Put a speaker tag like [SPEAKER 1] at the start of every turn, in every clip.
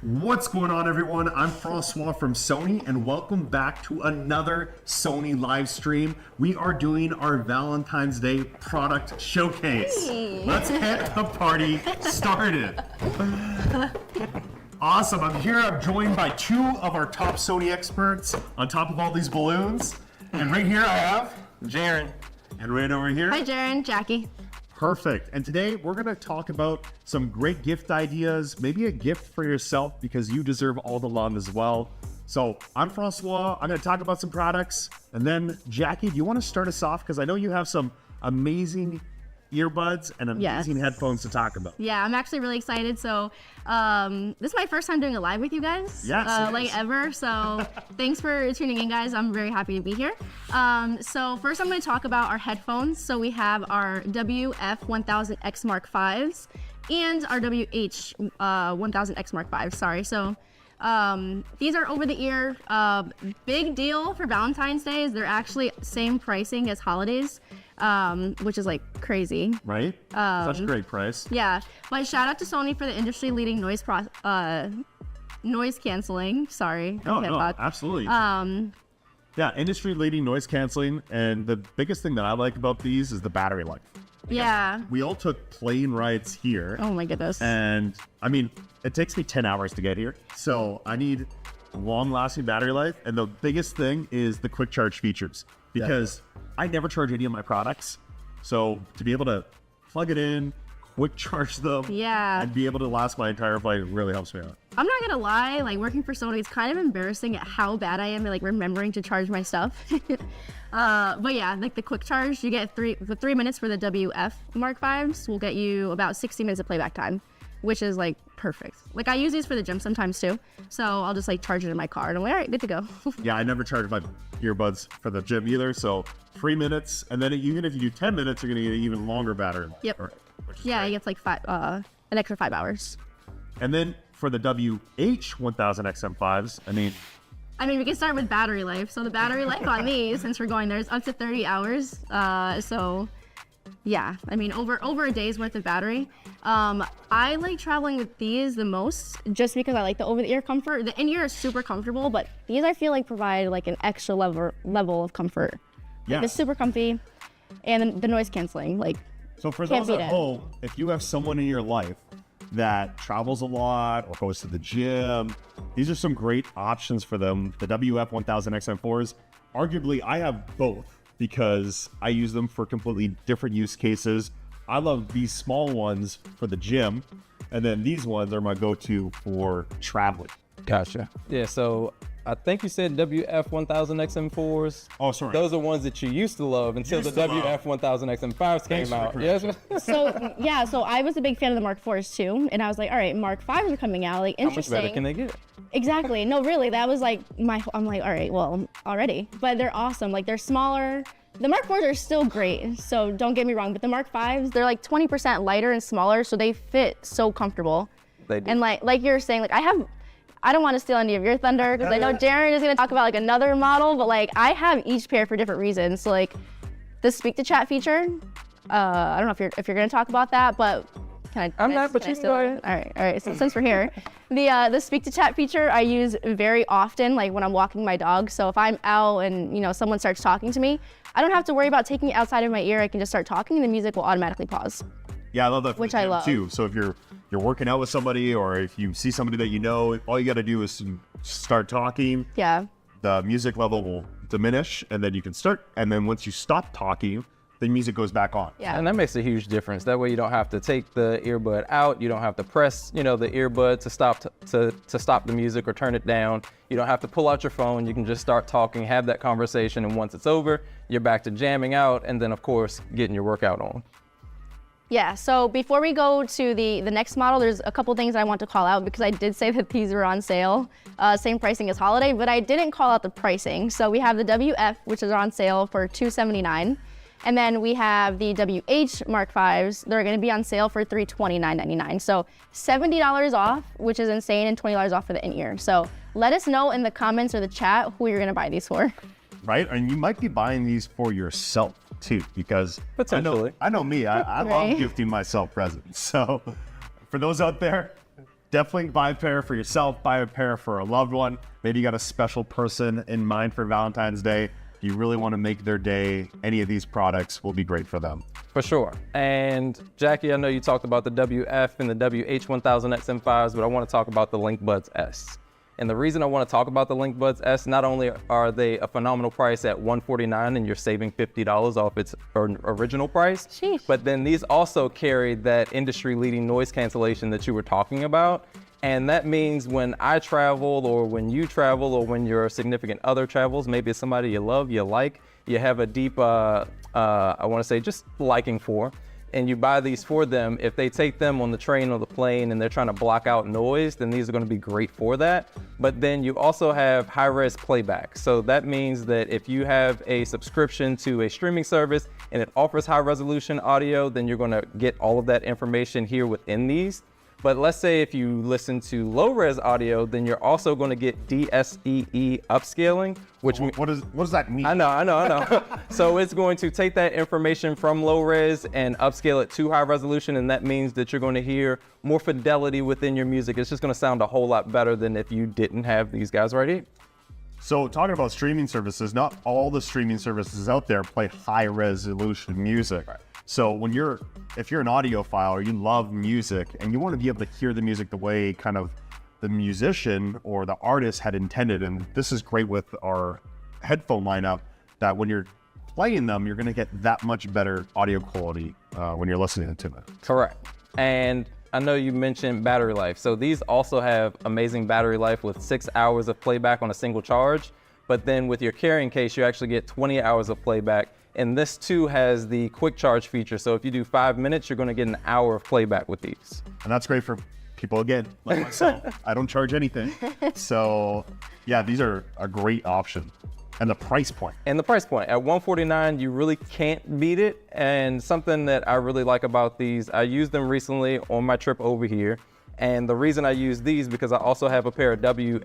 [SPEAKER 1] What's going on, everyone? I'm Francois from Sony, and welcome back to another Sony live stream. We are doing our Valentine's Day product showcase. Hey. Let's get the party started. Awesome. I'm here. I'm joined by two of our top Sony experts on top of all these balloons. And right here I have
[SPEAKER 2] Jaren.
[SPEAKER 1] And right over here.
[SPEAKER 3] Hi, Jaren. Jackie.
[SPEAKER 1] Perfect. And today we're going to talk about some great gift ideas, maybe a gift for yourself because you deserve all the love as well. So I'm Francois. I'm going to talk about some products. And then Jackie, do you want to start us off? Because I know you have some amazing earbuds and amazing headphones to talk about.
[SPEAKER 3] Yeah, I'm actually really excited. So this is my first time doing a live with you guys.
[SPEAKER 1] Yes,
[SPEAKER 3] like ever. So thanks for tuning in, guys. I'm very happy to be here. So first I'm going to talk about our headphones. So we have our WF-1000X Mark Vs and our WH-1000X Mark V. Sorry. So these are over the ear. Big deal for Valentine's Day is they're actually same pricing as holidays. Which is like crazy.
[SPEAKER 1] Right? Such a great price.
[SPEAKER 3] Yeah, but shout out to Sony for the industry-leading noise canceling. Sorry.
[SPEAKER 1] No, absolutely. Yeah, industry-leading noise canceling, and the biggest thing that I like about these is the battery life.
[SPEAKER 3] Yeah.
[SPEAKER 1] We all took plane rides here.
[SPEAKER 3] Oh my goodness.
[SPEAKER 1] And I mean, it takes me 10 hours to get here, so I need long-lasting battery life, and the biggest thing is the quick charge features because I never charge any of my products, so to be able to plug it in, quick charge them, and be able to last my entire flight really helps me out.
[SPEAKER 3] I'm not gonna lie, like working for Sony, it's kind of embarrassing at how bad I am at like remembering to charge my stuff. But yeah, like the quick charge, you get 3 minutes for the WF Mark Vs will get you about 60 minutes of playback time, which is like perfect. Like I use these for the gym sometimes too, so I'll just like charge it in my car and I'm like, all right, good to go.
[SPEAKER 1] Yeah, I never charge my earbuds for the gym either, so 3 minutes, and then even if you do 10 minutes, you're gonna get an even longer battery.
[SPEAKER 3] Yep. Yeah, it gets like an extra 5 hours.
[SPEAKER 1] And then for the WH-1000XM5s, I mean,
[SPEAKER 3] we can start with battery life. So the battery life on these, since we're going there, is up to 30 hours. So yeah, I mean, over a day's worth of battery. I like traveling with these the most just because I like the over-the-ear comfort. The in-ear is super comfortable, but these I feel like provide like an extra level of comfort.
[SPEAKER 1] Yeah.
[SPEAKER 3] Like, it's super comfy, and the noise canceling, like,
[SPEAKER 1] so for those at home, if you have someone in your life that travels a lot or goes to the gym, these are some great options for them. The WF-1000XM4s, arguably I have both because I use them for completely different use cases. I love these small ones for the gym, and then these ones are my go-to for traveling.
[SPEAKER 2] Gotcha. Yeah, so I think you said WF-1000XM4s.
[SPEAKER 1] Oh, sorry.
[SPEAKER 2] Those are ones that you used to love until the WF-1000XM5s came out. Yes.
[SPEAKER 3] So yeah, so I was a big fan of the Mark IVs too, and I was like, all right, Mark Vs are coming out, like interesting.
[SPEAKER 2] How much better can they get?
[SPEAKER 3] Exactly. No, really, that was like I'm like, all right, well, already, but they're awesome. Like they're smaller. The Mark IVs are still great, so don't get me wrong, but the Mark Vs, they're like 20% lighter and smaller, so they fit so comfortable.
[SPEAKER 2] They do.
[SPEAKER 3] And like you're saying, like I don't want to steal any of your thunder because I know Jaren is going to talk about like another model, but like I have each pair for different reasons. So like the speak to chat feature, I don't know if you're going to talk about that, but
[SPEAKER 2] I'm not, but you still.
[SPEAKER 3] All right. So since we're here, the speak to chat feature I use very often, like when I'm walking my dog. So if I'm out and someone starts talking to me, I don't have to worry about taking it outside of my ear. I can just start talking, and the music will automatically pause.
[SPEAKER 1] Yeah, I love that.
[SPEAKER 3] Which I love
[SPEAKER 1] too. So if you're working out with somebody, or if you see somebody that you know, all you got to do is start talking.
[SPEAKER 3] Yeah.
[SPEAKER 1] The music level will diminish, and then you can start. And then once you stop talking, the music goes back on.
[SPEAKER 3] Yeah.
[SPEAKER 2] And that makes a huge difference. That way you don't have to take the earbud out. You don't have to press, the earbud to stop the music or turn it down. You don't have to pull out your phone. You can just start talking, have that conversation, and once it's over, you're back to jamming out, and then of course getting your workout on.
[SPEAKER 3] Yeah, so before we go to the next model, there's a couple things I want to call out because I did say that these were on sale, same pricing as Holiday, but I didn't call out the pricing. So we have the WF, which is on sale for $279, and then we have the WH Mark Vs. They're going to be on sale for $329.99. So $70 off, which is insane, and $20 off for the in-ear. So let us know in the comments or the chat who you're going to buy these for.
[SPEAKER 1] Right, and you might be buying these for yourself too, because
[SPEAKER 2] Potentially.
[SPEAKER 1] I know me. I love gifting myself presents. So for those out there, definitely buy a pair for yourself, buy a pair for a loved one. Maybe you got a special person in mind for Valentine's Day. If you really want to make their day, any of these products will be great for them.
[SPEAKER 2] For sure. And Jackie, I know you talked about the WF and the WH-1000XM5s, but I want to talk about the Link Buds S. And the reason I want to talk about the Link Buds S, not only are they a phenomenal price at $149 and you're saving $50 off its original price,
[SPEAKER 3] Sheesh.
[SPEAKER 2] but then these also carry that industry-leading noise cancellation that you were talking about. And that means when I travel, or when you travel, or when your significant other travels, maybe it's somebody you love, you like, you have a deep, I want to say just liking for, and you buy these for them, if they take them on the train or the plane and they're trying to block out noise, then these are going to be great for that. But then you also have high-res playback. So that means that if you have a subscription to a streaming service and it offers high-resolution audio, then you're going to get all of that information here within these. But let's say if you listen to low-res audio, then you're also going to get DSEE upscaling, which
[SPEAKER 1] What does that mean?
[SPEAKER 2] I know. So it's going to take that information from low res and upscale it to high resolution, and that means that you're going to hear more fidelity within your music. It's just going to sound a whole lot better than if you didn't have these guys right here.
[SPEAKER 1] So talking about streaming services, not all the streaming services out there play high resolution music.
[SPEAKER 2] Right.
[SPEAKER 1] So if you're an audiophile or you love music and you want to be able to hear the music the way kind of the musician or the artist had intended, and this is great with our headphone lineup, that when you're playing them, you're going to get that much better audio quality when you're listening to them.
[SPEAKER 2] Correct. And I know you mentioned battery life. So these also have amazing battery life with 6 hours of playback on a single charge. But then with your carrying case, you actually get 20 hours of playback. And this too has the quick charge feature. So if you do 5 minutes, you're going to get an hour of playback with these.
[SPEAKER 1] And that's great for people, again, like myself. I don't charge anything. So yeah, these are a great option. And the price point.
[SPEAKER 2] And the price point, at $149, you really can't beat it. And something that I really like about these, I used them recently on my trip over here. And the reason I use these because I also have a pair of WH.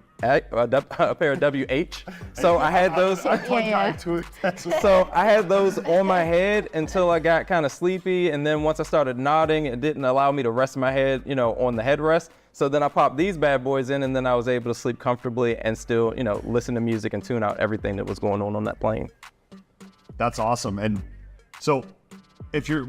[SPEAKER 2] So I had those. So I had those on my head until I got kind of sleepy. And then once I started nodding, it didn't allow me to rest my head, on the headrest. So then I popped these bad boys in, and then I was able to sleep comfortably and still, listen to music and tune out everything that was going on that plane.
[SPEAKER 1] That's awesome. And so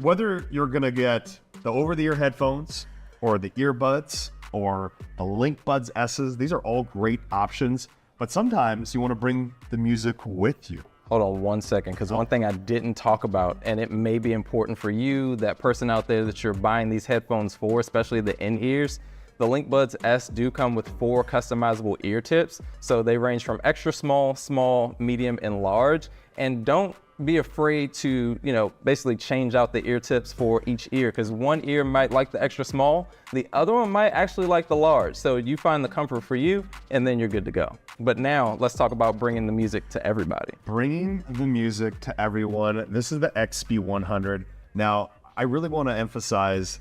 [SPEAKER 1] whether you're going to get the over-the-ear headphones or the earbuds or the Link Buds S's, these are all great options. But sometimes you want to bring the music with you.
[SPEAKER 2] Hold on 1 second, because one thing I didn't talk about, and it may be important for you, that person out there that you're buying these headphones for, especially the in-ears, the Link Buds S do come with 4 customizable ear tips. So they range from extra small, small, medium, and large. And don't be afraid to, basically change out the ear tips for each ear, because one ear might like the extra small, the other one might actually like the large. So you find the comfort for you, and then you're good to go. But now let's talk about bringing the music to everybody.
[SPEAKER 1] Bringing the music to everyone. This is the XB100. Now, I really want to emphasize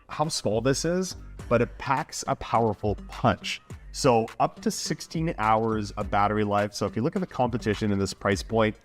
[SPEAKER 1] how small this is, but it packs a powerful punch. So up to 16 hours of battery life. So if you look at the competition in this price point,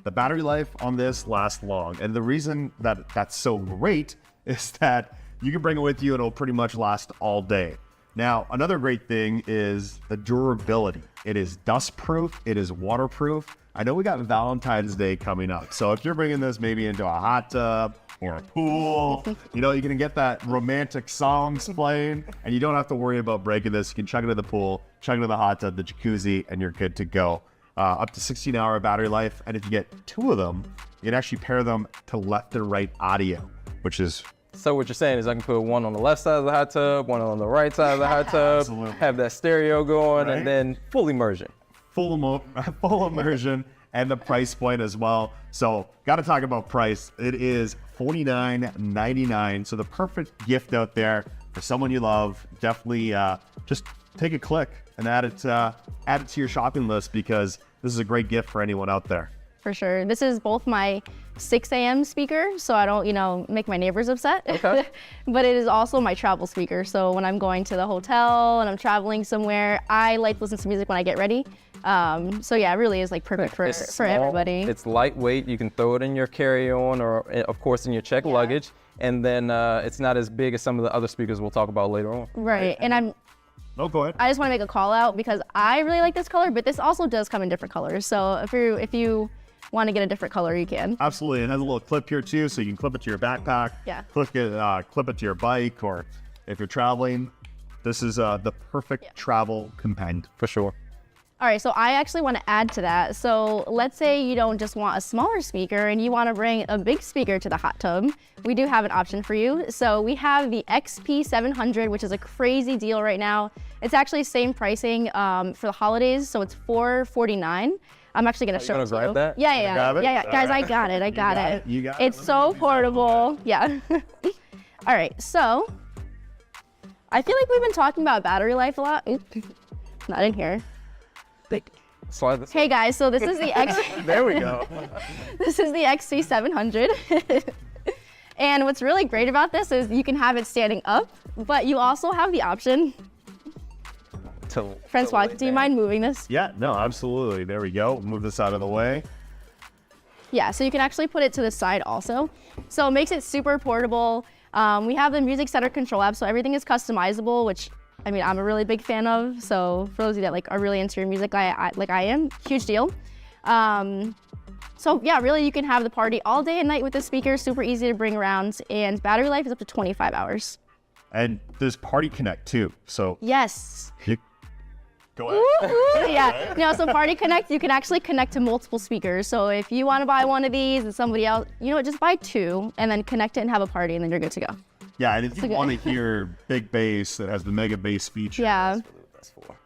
[SPEAKER 1] the battery life on this lasts long. And the reason that that's so great is that you can bring it with you and it'll pretty much last all day. Now, another great thing is the durability. It is dust proof, it is waterproof. I know we got Valentine's Day coming up. So if you're bringing this maybe into a hot tub or a pool, you're gonna get that romantic songs playing and you don't have to worry about breaking this. You can chuck it in the pool, chuck it in the hot tub, the jacuzzi, and you're good to go. up to 16-hour battery life. And if you get 2 of them, you can actually pair them to left and right audio, which is
[SPEAKER 2] So what you're saying is I can put one on the left side of the hot tub, one on the right side of the hot tub,
[SPEAKER 1] Absolutely.
[SPEAKER 2] have that stereo going,
[SPEAKER 1] Right.
[SPEAKER 2] and then full immersion.
[SPEAKER 1] full immersion, and the price point as well. So got to talk about price. It is $49.99. So the perfect gift out there for someone you love. Definitely just take a click and add it to your shopping list, because this is a great gift for anyone out there.
[SPEAKER 3] For sure. This is both my 6 a.m. speaker, so I don't, make my neighbors upset.
[SPEAKER 2] Okay.
[SPEAKER 3] But it is also my travel speaker. So when I'm going to the hotel and I'm traveling somewhere, I like to listen to music when I get ready. So yeah, it really is like perfect for
[SPEAKER 2] Small,
[SPEAKER 3] everybody.
[SPEAKER 2] It's lightweight. You can throw it in your carry-on or, of course, in your checked luggage. And then it's not as big as some of the other speakers we'll talk about later on.
[SPEAKER 3] Right. And
[SPEAKER 1] Oh, go ahead.
[SPEAKER 3] I just want to make a call out because I really like this color, but this also does come in different colors. So if you want to get a different color, you can.
[SPEAKER 1] Absolutely. It has a little clip here too, so you can clip it to your backpack.
[SPEAKER 3] Yeah.
[SPEAKER 1] Clip it to your bike, or if you're traveling, this is the perfect travel companion.
[SPEAKER 2] For sure.
[SPEAKER 3] All right, so I actually want to add to that. So let's say you don't just want a smaller speaker and you want to bring a big speaker to the hot tub. We do have an option for you. So we have the XP700, which is a crazy deal right now. It's actually same pricing for the holidays, so it's $449. I'm actually gonna show it to
[SPEAKER 2] grab
[SPEAKER 3] you.
[SPEAKER 2] that?
[SPEAKER 3] Yeah.
[SPEAKER 1] grab it?
[SPEAKER 3] Guys,
[SPEAKER 1] All right.
[SPEAKER 3] I got it. I got it.
[SPEAKER 1] You got it.
[SPEAKER 3] It's so portable. Yeah. All right, so I feel like we've been talking about battery life a lot. Oop, not in here.
[SPEAKER 2] Slide this.
[SPEAKER 3] Hey guys, so this is the
[SPEAKER 1] There we go.
[SPEAKER 3] This is the XC700. And what's really great about this is you can have it standing up, but you also have the option. Francois, do you mind moving this?
[SPEAKER 1] Yeah, no, absolutely. There we go. Move this out of the way.
[SPEAKER 3] Yeah, so you can actually put it to the side also. So it makes it super portable. We have the music center control app, so everything is customizable, which I'm a really big fan of. So for those of you that are really into your music, like I am, huge deal. So yeah, really you can have the party all day and night with the speaker, super easy to bring around, and battery life is up to 25 hours.
[SPEAKER 1] And there's Party Connect too. So
[SPEAKER 3] Yes.
[SPEAKER 1] go ahead.
[SPEAKER 3] Yeah, no, so Party Connect, you can actually connect to multiple speakers. So if you want to buy one of these and somebody else, just buy 2 and then connect it and have a party and then you're good to go.
[SPEAKER 1] Yeah, and if you want to hear big bass that has the mega bass feature,
[SPEAKER 3] Yeah,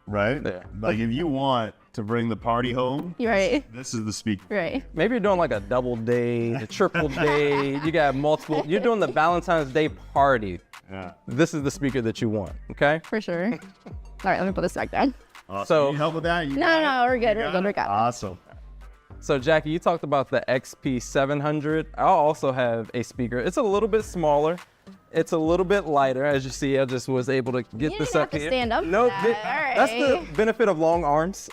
[SPEAKER 1] right?
[SPEAKER 2] Yeah.
[SPEAKER 1] Like if you want to bring the party home,
[SPEAKER 3] you're right,
[SPEAKER 1] this is the speaker.
[SPEAKER 3] right.
[SPEAKER 2] Maybe you're doing like a double day, a triple day. You got multiple. You're doing the Valentine's Day party.
[SPEAKER 1] Yeah.
[SPEAKER 2] This is the speaker that you want. Okay.
[SPEAKER 3] For sure. All right, let me put this back down.
[SPEAKER 1] Awesome.
[SPEAKER 2] So-
[SPEAKER 1] Can you help with that? You
[SPEAKER 3] No,
[SPEAKER 1] got
[SPEAKER 3] no,
[SPEAKER 1] it?
[SPEAKER 3] we're good,
[SPEAKER 1] You
[SPEAKER 3] we're
[SPEAKER 1] got
[SPEAKER 3] good, we
[SPEAKER 1] it?
[SPEAKER 3] got it.
[SPEAKER 1] Awesome.
[SPEAKER 2] So Jackie, you talked about the XP700. I'll also have a speaker. It's a little bit smaller. It's a little bit lighter. As you see, I just was able to get
[SPEAKER 3] You
[SPEAKER 2] this
[SPEAKER 3] didn't
[SPEAKER 2] up
[SPEAKER 3] have to
[SPEAKER 2] here.
[SPEAKER 3] stand up for
[SPEAKER 2] No,
[SPEAKER 3] that. All
[SPEAKER 2] that's the
[SPEAKER 3] right.
[SPEAKER 2] benefit of long arms.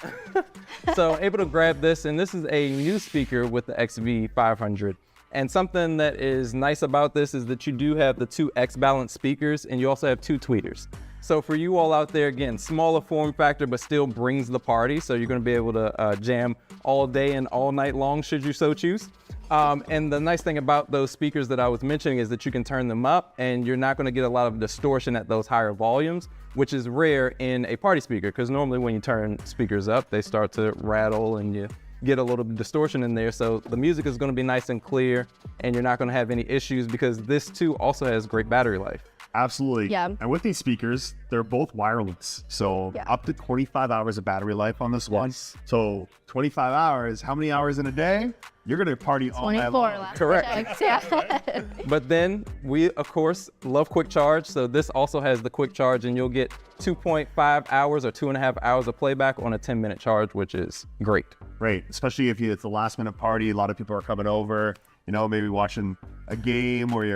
[SPEAKER 2] So able to grab this, and this is a new speaker with the XV500. And something that is nice about this is that you do have the 2 X-Balance speakers, and you also have 2 tweeters. So for you all out there, again, smaller form factor, but still brings the party. So you're gonna be able to jam all day and all night long, should you so choose. And the nice thing about those speakers that I was mentioning is that you can turn them up and you're not gonna get a lot of distortion at those higher volumes, which is rare in a party speaker, because normally when you turn speakers up, they start to rattle and you get a little bit of distortion in there. So the music is gonna be nice and clear and you're not gonna have any issues, because this too also has great battery life.
[SPEAKER 1] Absolutely.
[SPEAKER 3] Yeah.
[SPEAKER 1] And with these speakers, they're both wireless. So
[SPEAKER 3] Yeah.
[SPEAKER 1] up to 25 hours of battery life on this one.
[SPEAKER 2] Yes.
[SPEAKER 1] So 25 hours, how many hours in a day? You're going to party all night
[SPEAKER 3] 24
[SPEAKER 1] long.
[SPEAKER 3] last
[SPEAKER 2] Correct.
[SPEAKER 3] checked, yeah.
[SPEAKER 2] But then we, of course, love quick charge. So this also has the quick charge, and you'll get 2.5 hours or 2.5 hours of playback on a 10-minute charge, which is great.
[SPEAKER 1] Right. Especially if it's a last minute party. A lot of people are coming over, maybe watching a game, or you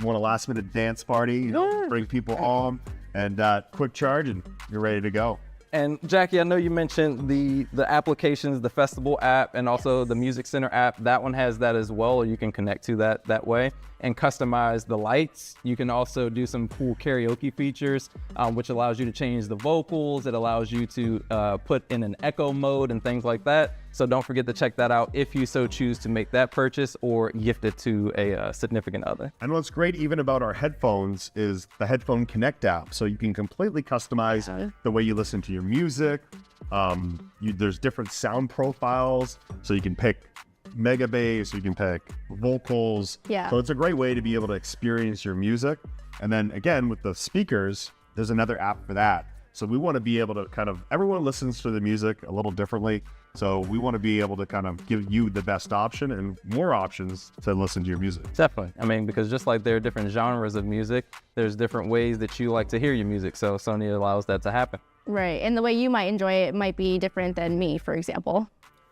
[SPEAKER 1] want a last minute dance party, bring people home, and quick charge, and you're ready to go.
[SPEAKER 2] And Jackie, I know you mentioned the applications, the festival app, and also the Music Center app. That one has that as well, or you can connect to that way. and customize the lights. You can also do some cool karaoke features, which allows you to change the vocals. It allows you to put in an echo mode and things like that. So don't forget to check that out if you so choose to make that purchase or gift it to a significant other.
[SPEAKER 1] And what's great even about our headphones is the Headphone Connect app. So you can completely customize the way you listen to your music. There's different sound profiles, so you can pick mega bass, you can pick vocals.
[SPEAKER 3] Yeah.
[SPEAKER 1] So it's a great way to be able to experience your music. And then again, with the speakers, there's another app for that. So we want to be able to everyone listens to the music a little differently. So we want to be able to kind of give you the best option and more options to listen to your music.
[SPEAKER 2] Definitely. I mean, because just like there are different genres of music, there's different ways that you like to hear your music. So Sony allows that to happen.
[SPEAKER 3] Right. And the way you might enjoy it might be different than me, for example.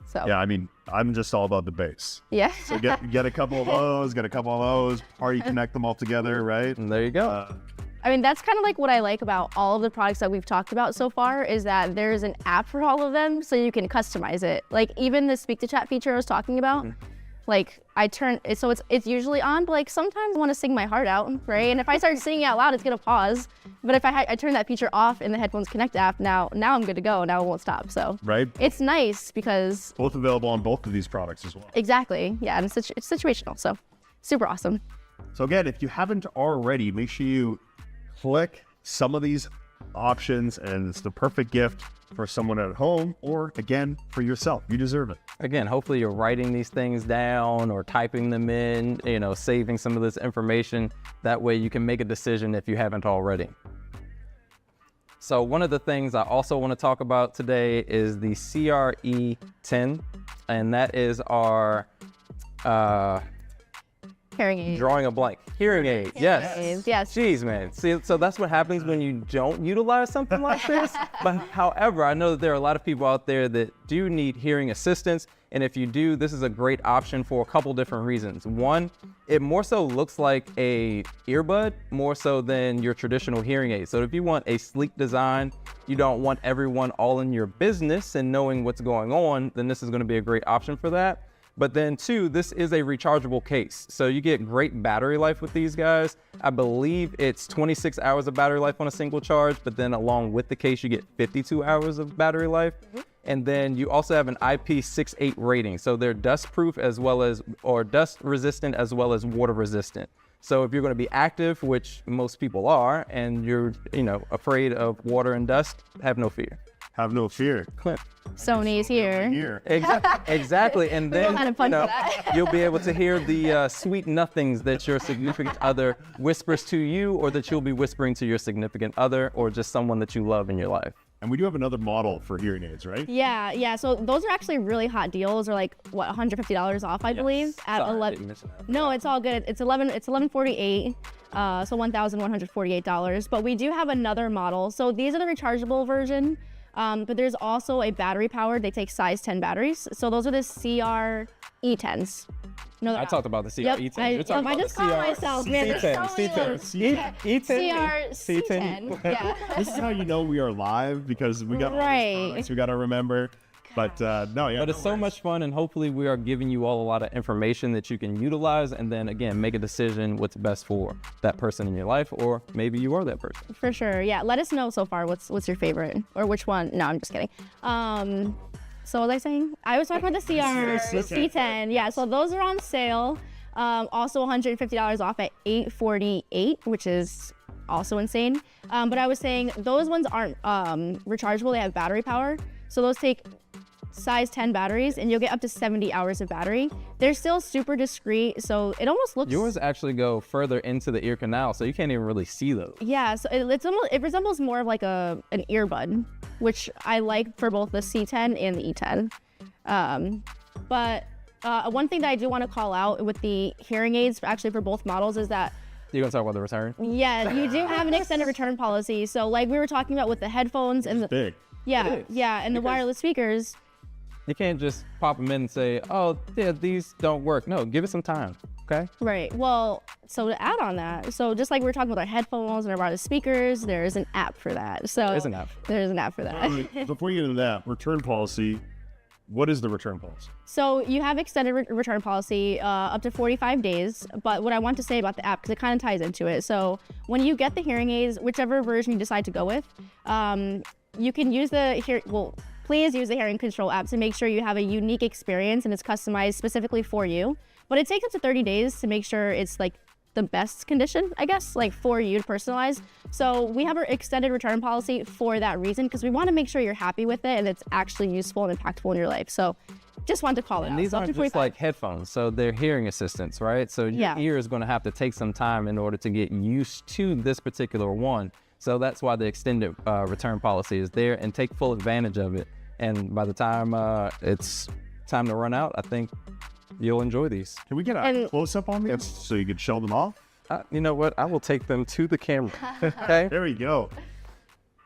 [SPEAKER 3] So
[SPEAKER 1] Yeah, I mean, I'm just all about the bass.
[SPEAKER 3] yeah.
[SPEAKER 1] So get a couple of those, party connect them all together, right?
[SPEAKER 2] And there you go.
[SPEAKER 3] I mean, that's kind of like what I like about all of the products that we've talked about so far is that there's an app for all of them, so you can customize it. Like even the speak to chat feature I was talking about, like I turn it so it's usually on, but like sometimes I want to sing my heart out, right? And if I start singing out loud, it's gonna pause. But if I turn that feature off in the Headphones Connect app, now I'm good to go. Now it won't stop. So
[SPEAKER 1] Right?
[SPEAKER 3] it's nice because
[SPEAKER 1] Both available on both of these products as well.
[SPEAKER 3] exactly, yeah, and it's situational. So super awesome.
[SPEAKER 1] So again, if you haven't already, make sure you click some of these options, and it's the perfect gift for someone at home or again for yourself. You deserve it.
[SPEAKER 2] Again, hopefully you're writing these things down or typing them in, saving some of this information. That way you can make a decision if you haven't already. So one of the things I also want to talk about today is the CRE10, and that is our
[SPEAKER 3] Hearing aid.
[SPEAKER 2] drawing a blank. Hearing aid, yes.
[SPEAKER 3] aids, yes.
[SPEAKER 2] Jeez, man. See, so that's what happens when you don't utilize something like this. But however, I know that there are a lot of people out there that do need hearing assistance. And if you do, this is a great option for a couple different reasons. One, it more so looks like a earbud more so than your traditional hearing aid. So if you want a sleek design, you don't want everyone all in your business and knowing what's going on, then this is going to be a great option for that. But then two, this is a rechargeable case. So you get great battery life with these guys. I believe it's 26 hours of battery life on a single charge, but then along with the case, you get 52 hours of battery life. And then you also have an IP68 rating. So they're dust proof or dust resistant as well as water resistant. So if you're going to be active, which most people are, and you're, afraid of water and dust, have no fear.
[SPEAKER 1] Have no fear.
[SPEAKER 2] Clint.
[SPEAKER 3] Sony's here.
[SPEAKER 2] Exactly. And then
[SPEAKER 3] Kind of fun for that.
[SPEAKER 2] you'll be able to hear the sweet nothings that your significant other whispers to you, or that you'll be whispering to your significant other, or just someone that you love in your life.
[SPEAKER 1] And we do have another model for hearing aids, right?
[SPEAKER 3] Yeah. So those are actually really hot deals. They're like $150 off, I believe. At
[SPEAKER 2] Sorry,
[SPEAKER 3] 11.
[SPEAKER 2] didn't mention that.
[SPEAKER 3] No, it's all good. It's $1148. So $1,148. But we do have another model. So these are the rechargeable version. But there's also a battery powered. They take size 10 batteries. So those are the CR E10s. No,
[SPEAKER 2] I talked about the CR-E10. You're talking
[SPEAKER 3] I
[SPEAKER 2] about
[SPEAKER 3] just
[SPEAKER 2] the
[SPEAKER 3] called
[SPEAKER 2] CR
[SPEAKER 3] myself, man. There's so many others.
[SPEAKER 2] E10.
[SPEAKER 3] CR-C10. Yeah.
[SPEAKER 1] This is how you know we are live, because we got all these
[SPEAKER 3] Right.
[SPEAKER 1] products we got to remember. But
[SPEAKER 2] But it's so much fun, and hopefully we are giving you all a lot of information that you can utilize, and then again, make a decision what's best for that person in your life, or maybe you are that person.
[SPEAKER 3] For sure. Yeah. Let us know so far what's your favorite or which one. No, I'm just kidding. So what was I saying? I was talking about the CR-C10. Yeah. So those are on sale. Also $150 off at $848, which is also insane. But I was saying those ones aren't rechargeable. They have battery power. So those take size 10 batteries, and you'll get up to 70 hours of battery. They're still super discreet, so it almost looks...
[SPEAKER 2] Yours actually go further into the ear canal, so you can't even really see those.
[SPEAKER 3] Yeah, so it resembles more of like an earbud, which I like for both the C10 and the E10. But one thing that I do want to call out with the hearing aids, actually for both models, is that
[SPEAKER 2] You're gonna talk about the return?
[SPEAKER 3] yeah, you do have an extended return policy. So like we were talking about with the headphones and the
[SPEAKER 1] big.
[SPEAKER 3] yeah, and the wireless speakers.
[SPEAKER 2] You can't just pop them in and say, oh, yeah, these don't work. No, give it some time, okay?
[SPEAKER 3] Right. Well, so to add on that, so just like we were talking about our headphones and our wireless speakers, there is an app for that. So
[SPEAKER 2] There's an app.
[SPEAKER 3] There's an app for that.
[SPEAKER 1] Before you get into that return policy, what is the return policy?
[SPEAKER 3] So you have extended return policy up to 45 days. But what I want to say about the app, because it kind of ties into it. So when you get the hearing aids, whichever version you decide to go with, you can use please use the hearing control app to make sure you have a unique experience and it's customized specifically for you. But it takes up to 30 days to make sure it's like the best condition, I guess, like for you to personalize. So we have our extended return policy for that reason, because we want to make sure you're happy with it and it's actually useful and impactful in your life. So just want to call it out.
[SPEAKER 2] These
[SPEAKER 3] So up
[SPEAKER 2] aren't
[SPEAKER 3] to
[SPEAKER 2] just
[SPEAKER 3] 45.
[SPEAKER 2] like headphones, so they're hearing assistants, right? So your ear is going to have to take some time in order to get used to this particular one. So that's why the extended return policy is there, and take full advantage of it. And by the time it's time to run out, I think you'll enjoy these.
[SPEAKER 1] Can we get a close-up on these so you can show them off?
[SPEAKER 2] You know what? I will take them to the camera. Okay.
[SPEAKER 1] There we go.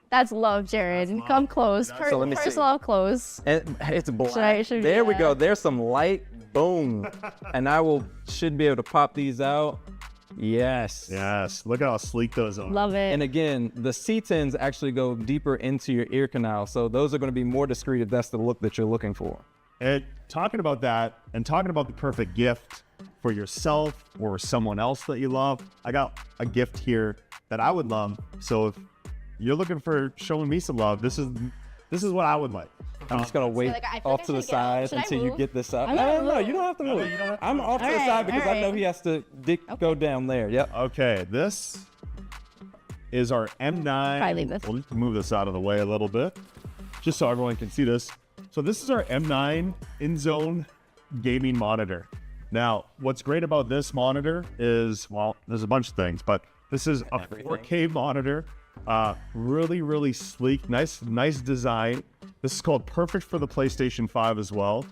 [SPEAKER 3] That's love, Jared. Come close.
[SPEAKER 2] So let me see.
[SPEAKER 3] Personal close.
[SPEAKER 2] And it's black.
[SPEAKER 3] Should
[SPEAKER 2] There we go. There's some light. Boom. And I should be able to pop these out. Yes.
[SPEAKER 1] Yes. Look at how sleek those are.
[SPEAKER 3] Love it.
[SPEAKER 2] And again, the C10s actually go deeper into your ear canal. So those are going to be more discreet if that's the look that you're looking for.
[SPEAKER 1] And talking about that and talking about the perfect gift for yourself or someone else that you love, I got a gift here that I would love. So if you're looking for showing me some love, this is what I would like.
[SPEAKER 2] I'm just going to wait
[SPEAKER 3] I feel
[SPEAKER 2] off
[SPEAKER 3] like
[SPEAKER 2] to
[SPEAKER 3] I
[SPEAKER 2] the
[SPEAKER 3] should get out.
[SPEAKER 2] side
[SPEAKER 3] Should I
[SPEAKER 2] until you
[SPEAKER 3] move?
[SPEAKER 2] get this up.
[SPEAKER 3] I'm
[SPEAKER 2] No,
[SPEAKER 3] gonna
[SPEAKER 2] no, no,
[SPEAKER 3] move.
[SPEAKER 2] you don't have to move. I'm off to the
[SPEAKER 3] Alright,
[SPEAKER 2] side because I know
[SPEAKER 3] alright.
[SPEAKER 2] he has to go down there. Yep.
[SPEAKER 1] Okay, this is our M9.
[SPEAKER 3] Probably leave this.
[SPEAKER 1] We'll just move this out of the way a little bit, just so everyone can see this. So this is our M9 in-zone gaming monitor. Now, what's great about this monitor is, well, there's a bunch of things, but this is a 4K monitor. Really, really sleek, nice design. This is called perfect for the PlayStation 5 as well,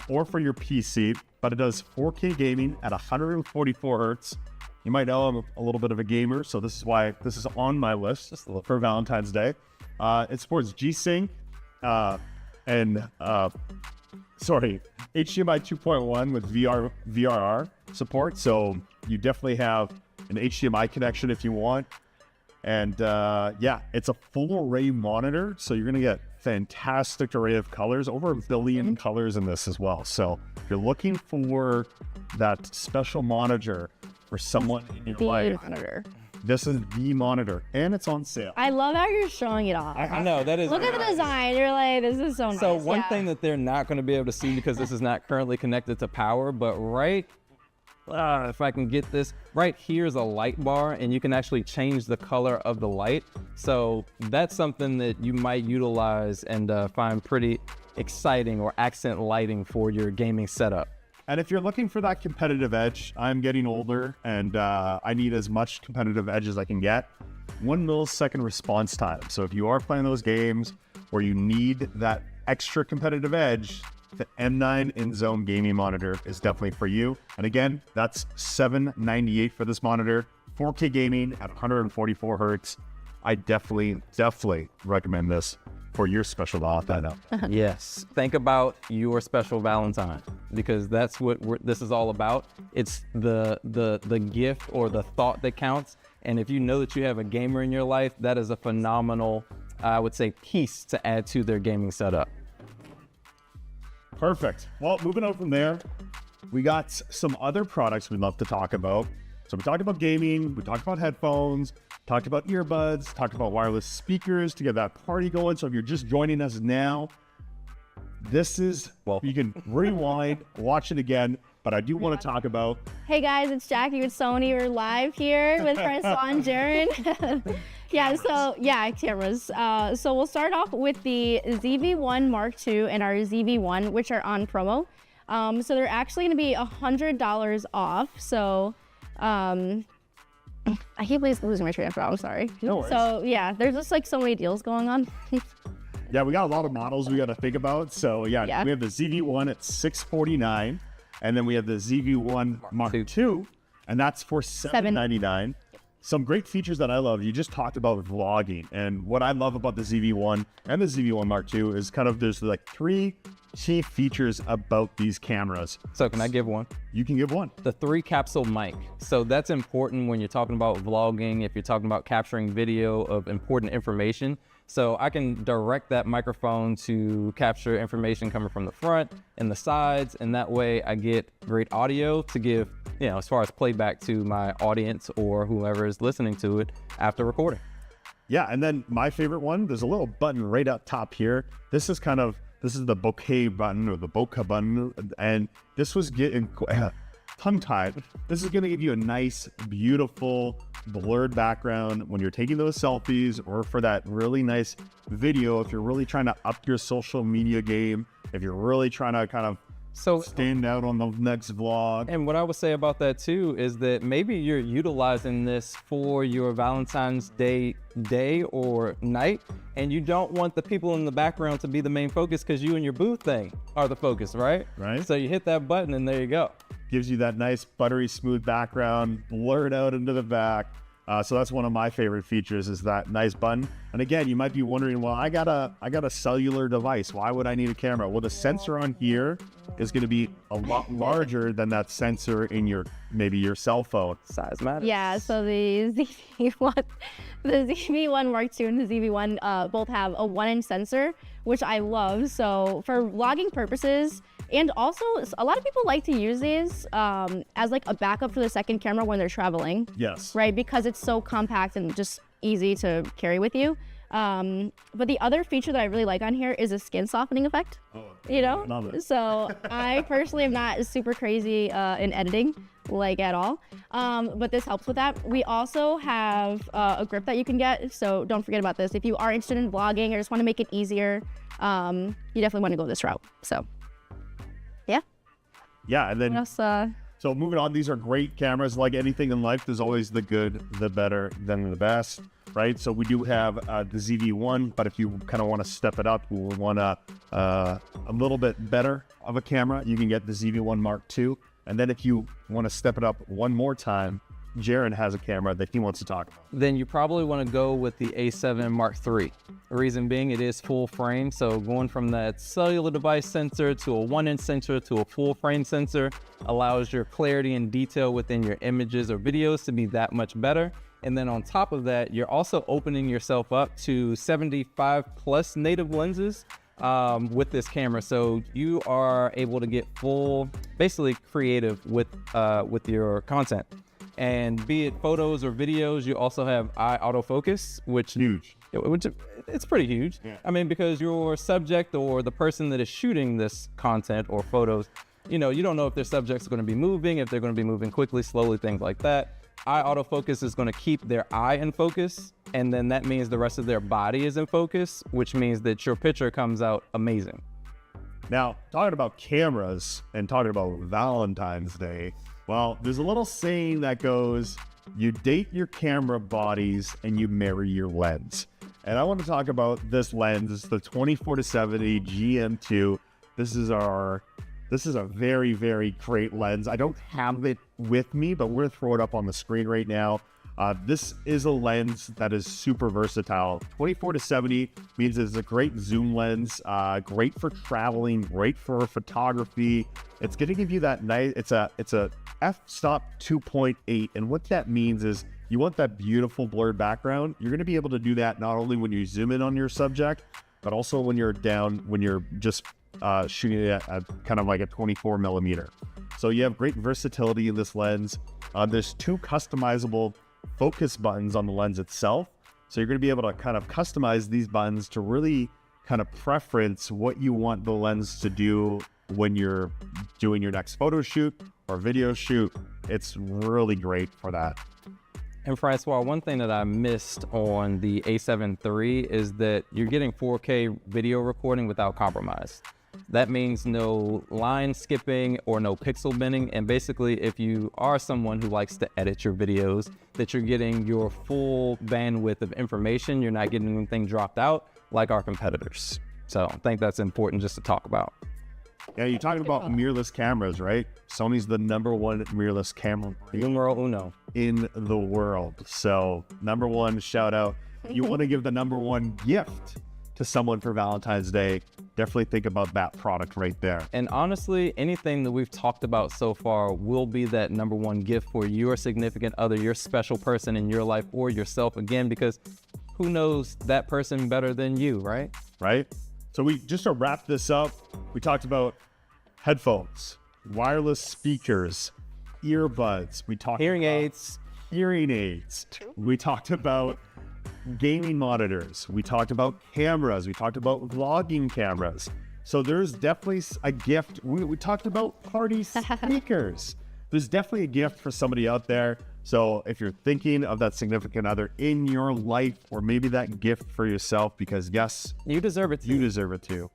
[SPEAKER 1] or for your PC, but it does 4K gaming at 144 hertz. You might know I'm a little bit of a gamer, so this is why this is on my list just for Valentine's Day. It supports G-Sync and HDMI 2.1 with VRR support. So you definitely have an HDMI connection if you want. And yeah, it's a full array monitor, so you're gonna get fantastic array of colors, over 1 billion colors in this as well. So if you're looking for that special monitor for someone in your life,
[SPEAKER 3] Monitor.
[SPEAKER 1] this is the monitor, and it's on sale.
[SPEAKER 3] I love how you're showing it off.
[SPEAKER 2] I know that is.
[SPEAKER 3] Look at the design. You're like, this is so nice.
[SPEAKER 2] So one
[SPEAKER 3] Yeah.
[SPEAKER 2] thing that they're not going to be able to see because this is not currently connected to power, but if I can get this, right here's a light bar, and you can actually change the color of the light. So that's something that you might utilize and find pretty exciting, or accent lighting for your gaming setup.
[SPEAKER 1] And if you're looking for that competitive edge, I'm getting older and I need as much competitive edge as I can get. 1 millisecond response time. So if you are playing those games where you need that extra competitive edge, the M9 in-zone gaming monitor is definitely for you. And again, that's $798 for this monitor, 4K gaming at 144 hertz. I definitely recommend this for your special Valentine.
[SPEAKER 2] Yes. Think about your special Valentine, because that's what this is all about. It's the gift or the thought that counts. And if you know that you have a gamer in your life, that is a phenomenal, I would say, piece to add to their gaming setup.
[SPEAKER 1] Perfect. Well, moving on from there, we got some other products we'd love to talk about. So we talked about gaming, we talked about headphones, talked about earbuds, talked about wireless speakers to get that party going. So if you're just joining us now, this is, well, you can rewind, watch it again, but I do want to talk about.
[SPEAKER 3] Hey guys, it's Jackie with Sony. We're live here with Francois and Jared. Cameras. So we'll start off with the ZV-1 Mark II and our ZV-1, which are on promo. So they're actually going to be $100 off. So I keep losing my train of thought. I'm sorry.
[SPEAKER 1] No worries.
[SPEAKER 3] So yeah, there's just like so many deals going on.
[SPEAKER 1] Yeah, we got a lot of models we got to think about. So yeah, we have the ZV-1 at $649, and then we have the ZV-1 Mark II, and that's for $799. Some great features that I love. You just talked about vlogging, and what I love about the ZV-1 and the ZV-1 Mark II is kind of there's like 3 chief features about these cameras.
[SPEAKER 2] So can I give one?
[SPEAKER 1] You can give one.
[SPEAKER 2] The 3-capsule mic. So that's important when you're talking about vlogging, if you're talking about capturing video of important information. So I can direct that microphone to capture information coming from the front and the sides, and that way I get great audio to give, as far as playback to my audience or whoever is listening to it after recording.
[SPEAKER 1] Yeah, and then my favorite one, there's a little button right up top here. This is the bokeh button or the bokeh button, and this was getting tongue-tied. This is going to give you a nice, beautiful, blurred background when you're taking those selfies or for that really nice video. If you're really trying to up your social media game, if you're really trying to kind of stand out on the next vlog.
[SPEAKER 2] And what I would say about that too is that maybe you're utilizing this for your Valentine's Day or night, and you don't want the people in the background to be the main focus because you and your booth thing are the focus, right?
[SPEAKER 1] Right.
[SPEAKER 2] So you hit that button and there you go.
[SPEAKER 1] Gives you that nice buttery smooth background, blurred out into the back. So that's one of my favorite features, is that nice button. And again, you might be wondering, well, I got a cellular device. Why would I need a camera? Well, the sensor on here is going to be a lot larger than that sensor in maybe your cell phone.
[SPEAKER 2] Size matters.
[SPEAKER 3] Yeah, so the ZV-1 Mark II and the ZV-1 both have a 1-inch sensor, which I love. So for vlogging purposes, and also a lot of people like to use these as like a backup for the second camera when they're traveling.
[SPEAKER 1] Yes.
[SPEAKER 3] Right, because it's so compact and just easy to carry with you. But the other feature that I really like on here is a skin softening effect.
[SPEAKER 1] Love it.
[SPEAKER 3] So I personally am not super crazy in editing, like at all. But this helps with that. We also have a grip that you can get. So don't forget about this. If you are interested in vlogging or just want to make it easier, you definitely want to go this route. So yeah.
[SPEAKER 1] Yeah, and then so moving on, these are great cameras. Like anything in life, there's always the good, the better, then the best, right? So we do have the ZV-1, but if you kind of want to step it up, we want a little bit better of a camera, you can get the ZV-1 Mark II. And then if you want to step it up one more time, Jaron has a camera that he wants to talk about.
[SPEAKER 2] Then you probably want to go with the A7 Mark III. The reason being, it is full frame. So going from that cellular device sensor to a 1-inch sensor to a full frame sensor allows your clarity and detail within your images or videos to be that much better. And then on top of that, you're also opening yourself up to 75 plus native lenses with this camera. So you are able to get full, basically creative with your content. And be it photos or videos, you also have eye autofocus, which it's pretty huge.
[SPEAKER 1] Yeah.
[SPEAKER 2] I mean, because your subject or the person that is shooting this content or photos, you don't know if their subject's going to be moving, if they're going to be moving quickly, slowly, things like that. Eye autofocus is going to keep their eye in focus, and then that means the rest of their body is in focus, which means that your picture comes out amazing.
[SPEAKER 1] Now, talking about cameras and talking about Valentine's Day, well, there's a little saying that goes, you date your camera bodies and you marry your lens. And I want to talk about this lens. It's the 24-70 GM2. This is a very, very great lens. I don't have it with me, but we're going to throw it up on the screen right now. This is a lens that is super versatile. 24-70 means it's a great zoom lens, great for traveling, great for photography. It's going to give you that nice, it's a f-stop 2.8, and what that means is you want that beautiful blurred background. You're going to be able to do that not only when you zoom in on your subject, but also when you're just shooting it at kind of like a 24 millimeter. So you have great versatility in this lens. There's 2 customizable focus buttons on the lens itself. So you're going to be able to kind of customize these buttons to really kind of preference what you want the lens to do when you're doing your next photo shoot or video shoot. It's really great for that.
[SPEAKER 2] And Francois, one thing that I missed on the A7 III is that you're getting 4K video recording without compromise. That means no line skipping or no pixel binning. And basically, if you are someone who likes to edit your videos, that you're getting your full bandwidth of information. You're not getting anything dropped out like our competitors. So I think that's important just to talk about.
[SPEAKER 1] Yeah, you're talking about mirrorless cameras, right? Sony's the #1 mirrorless camera
[SPEAKER 2] Numero uno
[SPEAKER 1] in the world. So #1 shout out. You want to give the #1 gift to to someone for Valentine's Day, definitely think about that product right there.
[SPEAKER 2] And honestly, anything that we've talked about so far will be that number one gift for your significant other, your special person in your life, or yourself, again, because who knows that person better than you, right?
[SPEAKER 1] Right? So just to wrap this up, we talked about headphones, wireless speakers, earbuds. We talked
[SPEAKER 2] Hearing
[SPEAKER 1] about
[SPEAKER 2] aids.
[SPEAKER 1] hearing aids. We talked about gaming monitors. We talked about cameras. We talked about vlogging cameras. So there's definitely a gift. We talked about party speakers. There's definitely a gift for somebody out there. So if you're thinking of that significant other in your life, or maybe that gift for yourself, because yes,
[SPEAKER 2] You deserve it.
[SPEAKER 1] you deserve it too.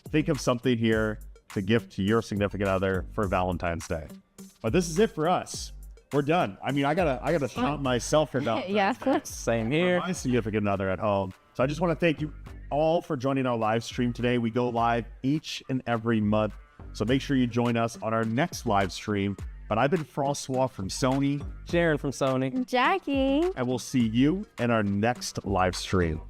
[SPEAKER 1] Think of something here to gift to your significant other for Valentine's Day. But this is it for us. We're done. I mean, I gotta shout myself for Valentine's
[SPEAKER 3] Yeah.
[SPEAKER 1] Day.
[SPEAKER 2] Same here.
[SPEAKER 1] My significant other at home. So I just want to thank you all for joining our live stream today. We go live each and every month. So make sure you join us on our next live stream. But I've been Francois from Sony,
[SPEAKER 2] Sharon from Sony.
[SPEAKER 3] Jackie.
[SPEAKER 1] and we'll see you in our next live stream.